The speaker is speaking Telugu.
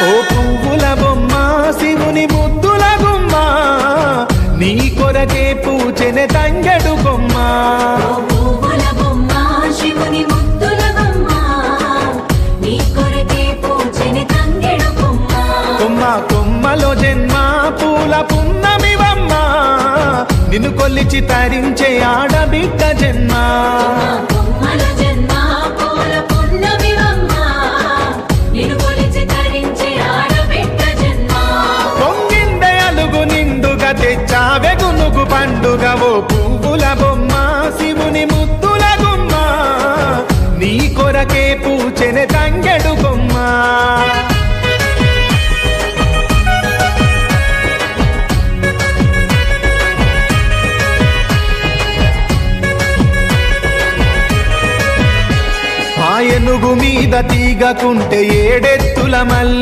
ఓ పువ్వుల బొమ్మ శివుని ముద్దుల గుమ్మ నీ కొరకే పూచెనే తంగెడు కొమ్మ కొమ్మ కొమ్మలో జన్మ పూల పున్నమివమ్మ నిన్ను కొల్లిచి తరించే ఆడబిడ్డ జన్మ పొంగిందే అలుగు నిండుగా తెచ్చావె గునుగు పండుగ ఓ పువ్వుల బొమ్మ శివుని ముద్దుల గుమ్మ నీ కొరకే పూచెనే తంగెడు కొమ్మ ఏనుగు మీద తీగకుంటే ఏడెత్తుల మల్లి